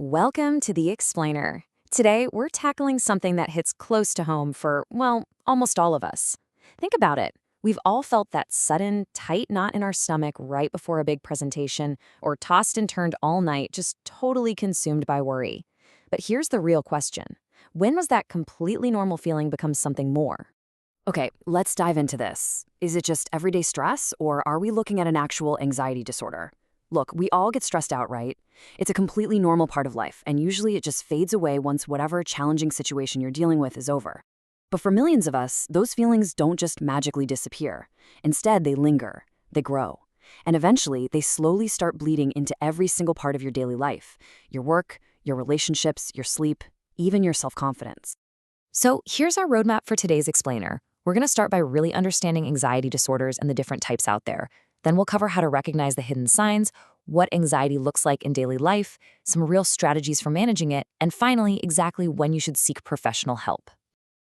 Welcome to The Explainer. Today, we're tackling something that hits close to home for, well, almost all of us. Think about it. We've all felt that sudden, tight knot in our stomach right before a big presentation, or tossed and turned all night, just totally consumed by worry. But here's the real question. When was that completely normal feeling become something more? Okay, let's dive into this. Is it just everyday stress, or are we looking at an actual anxiety disorder? Look, we all get stressed out, right? It's a completely normal part of life, and usually it just fades away once whatever challenging situation you're dealing with is over. But for millions of us, those feelings don't just magically disappear. Instead, they linger, they grow, and eventually they slowly start bleeding into every single part of your daily life: your work, your relationships, your sleep, even your self-confidence. So here's our roadmap for today's explainer. We're going to start by really understanding anxiety disorders and the different types out there. Then we'll cover how to recognize the hidden signs, what anxiety looks like in daily life, some real strategies for managing it, and finally, exactly when you should seek professional help.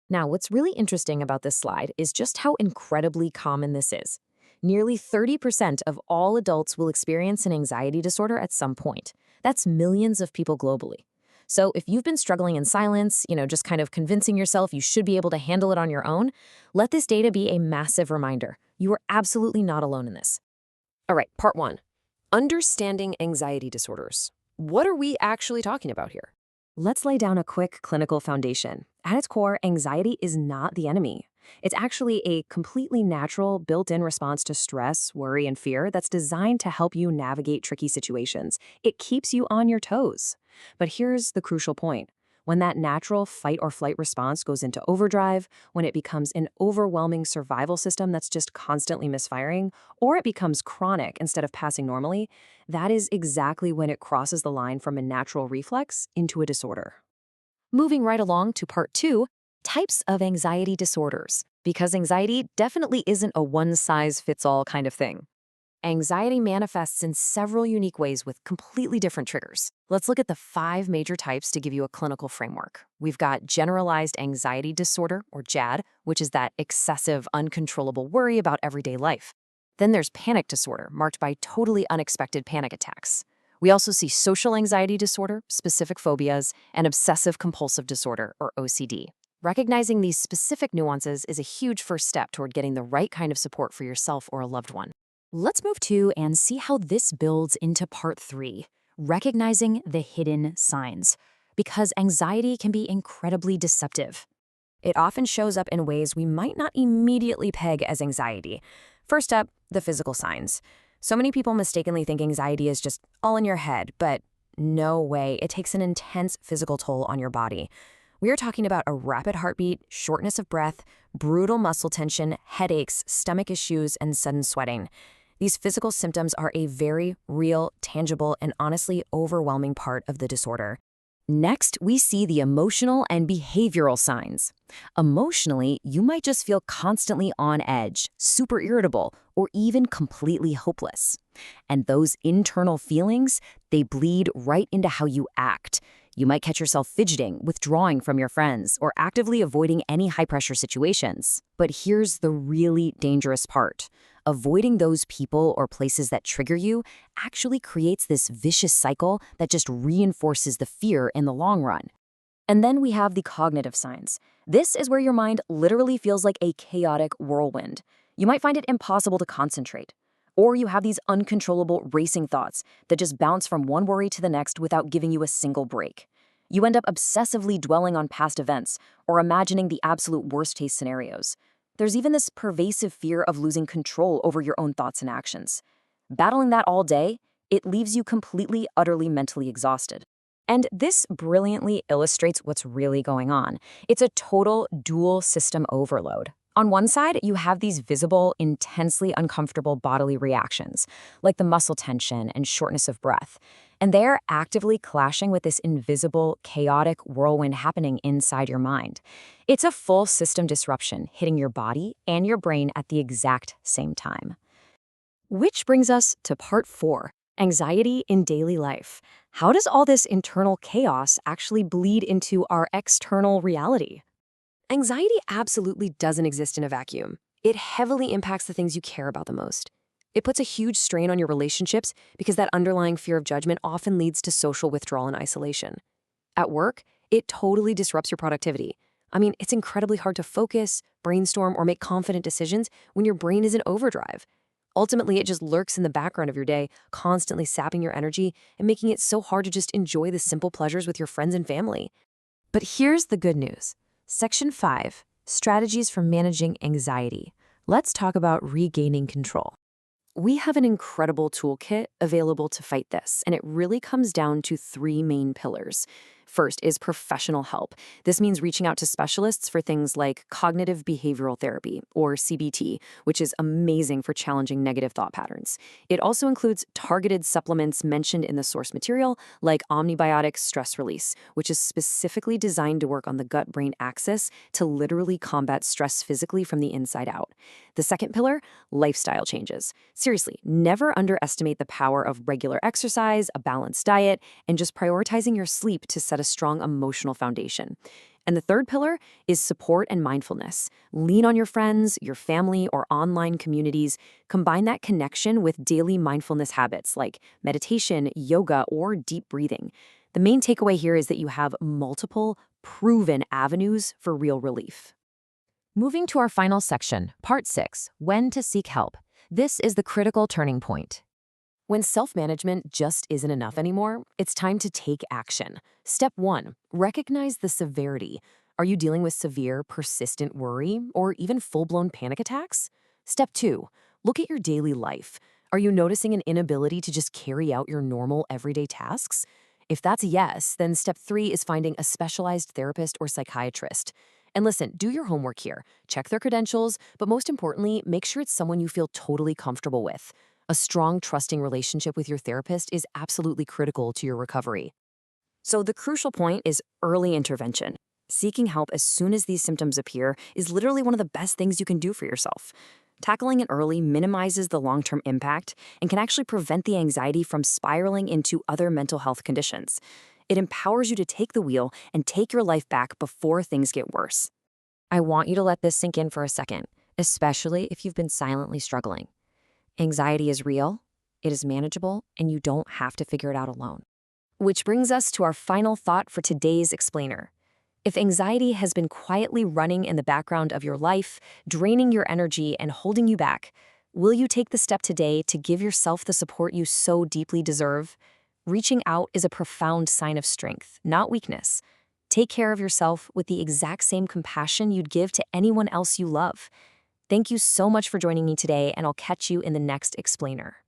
Now, what's really interesting about this slide is just how incredibly common this is. Nearly 30% of all adults will experience an anxiety disorder at some point. That's millions of people globally. So if you've been struggling in silence, just kind of convincing yourself you should be able to handle it on your own, let this data be a massive reminder. You are absolutely not alone in this. All right, part one, understanding anxiety disorders. What are we actually talking about here? Let's lay down a quick clinical foundation. At its core, anxiety is not the enemy. It's actually a completely natural, built-in response to stress, worry, and fear that's designed to help you navigate tricky situations. It keeps you on your toes. But here's the crucial point. When that natural fight-or-flight response goes into overdrive, when it becomes an overwhelming survival system that's just constantly misfiring, or it becomes chronic instead of passing normally, that is exactly when it crosses the line from a natural reflex into a disorder. Moving right along to part two, types of anxiety disorders, because anxiety definitely isn't a one-size-fits-all kind of thing. Anxiety manifests in several unique ways with completely different triggers. Let's look at the 5 major types to give you a clinical framework. We've got generalized anxiety disorder, or GAD, which is that excessive, uncontrollable worry about everyday life. Then there's panic disorder, marked by totally unexpected panic attacks. We also see social anxiety disorder, specific phobias, and obsessive compulsive disorder, or OCD. Recognizing these specific nuances is a huge first step toward getting the right kind of support for yourself or a loved one. Let's move to and see how this builds into part 3, recognizing the hidden signs, because anxiety can be incredibly deceptive. It often shows up in ways we might not immediately peg as anxiety. First up, the physical signs. So many people mistakenly think anxiety is just all in your head, but no way. It takes an intense physical toll on your body. We are talking about a rapid heartbeat, shortness of breath, brutal muscle tension, headaches, stomach issues, and sudden sweating. These physical symptoms are a very real, tangible, and honestly overwhelming part of the disorder. Next, we see the emotional and behavioral signs. Emotionally, you might just feel constantly on edge, super irritable, or even completely hopeless. And those internal feelings, they bleed right into how you act. You might catch yourself fidgeting, withdrawing from your friends, or actively avoiding any high-pressure situations. But here's the really dangerous part. Avoiding those people or places that trigger you actually creates this vicious cycle that just reinforces the fear in the long run. And then we have the cognitive signs. This is where your mind literally feels like a chaotic whirlwind. You might find it impossible to concentrate. Or you have these uncontrollable racing thoughts that just bounce from one worry to the next without giving you a single break. You end up obsessively dwelling on past events or imagining the absolute worst-case scenarios. There's even this pervasive fear of losing control over your own thoughts and actions. Battling that all day, it leaves you completely, utterly mentally exhausted. And this brilliantly illustrates what's really going on. It's a total dual system overload. On one side, you have these visible, intensely uncomfortable bodily reactions, like the muscle tension and shortness of breath. And they're actively clashing with this invisible, chaotic whirlwind happening inside your mind. It's a full system disruption hitting your body and your brain at the exact same time. Which brings us to part 4, anxiety in daily life. How does all this internal chaos actually bleed into our external reality? Anxiety absolutely doesn't exist in a vacuum. It heavily impacts the things you care about the most. It puts a huge strain on your relationships because that underlying fear of judgment often leads to social withdrawal and isolation. At work, it totally disrupts your productivity. I mean, it's incredibly hard to focus, brainstorm, or make confident decisions when your brain is in overdrive. Ultimately, it just lurks in the background of your day, constantly sapping your energy and making it so hard to just enjoy the simple pleasures with your friends and family. But here's the good news. Section 5, Strategies for Managing Anxiety. Let's talk about regaining control. We have an incredible toolkit available to fight this, and it really comes down to three main pillars. First is professional help. This means reaching out to specialists for things like cognitive behavioral therapy, or CBT, which is amazing for challenging negative thought patterns. It also includes targeted supplements mentioned in the source material, like Omnibiotic Stress Release, which is specifically designed to work on the gut-brain axis to literally combat stress physically from the inside out. The second pillar, lifestyle changes. Seriously, never underestimate the power of regular exercise, a balanced diet, and just prioritizing your sleep to set a strong emotional foundation. And the third pillar is support and mindfulness. Lean on your friends, your family, or online communities. Combine that connection with daily mindfulness habits like meditation, yoga, or deep breathing. The main takeaway here is that you have multiple, proven avenues for real relief. Moving to our final section, Part 6, When to Seek Help. This is the critical turning point. When self-management just isn't enough anymore, it's time to take action. Step 1, recognize the severity. Are you dealing with severe, persistent worry or even full-blown panic attacks? Step 2, look at your daily life. Are you noticing an inability to just carry out your normal everyday tasks? If that's a yes, then step 3 is finding a specialized therapist or psychiatrist. And listen, do your homework here. Check their credentials, but most importantly, make sure it's someone you feel totally comfortable with. A strong, trusting relationship with your therapist is absolutely critical to your recovery. So the crucial point is early intervention. Seeking help as soon as these symptoms appear is literally one of the best things you can do for yourself. Tackling it early minimizes the long-term impact and can actually prevent the anxiety from spiraling into other mental health conditions. It empowers you to take the wheel and take your life back before things get worse. I want you to let this sink in for a second, especially if you've been silently struggling. Anxiety is real, it is manageable, and you don't have to figure it out alone. Which brings us to our final thought for today's explainer. If anxiety has been quietly running in the background of your life, draining your energy and holding you back, will you take the step today to give yourself the support you so deeply deserve? Reaching out is a profound sign of strength, not weakness. Take care of yourself with the exact same compassion you'd give to anyone else you love. Thank you so much for joining me today, and I'll catch you in the next explainer.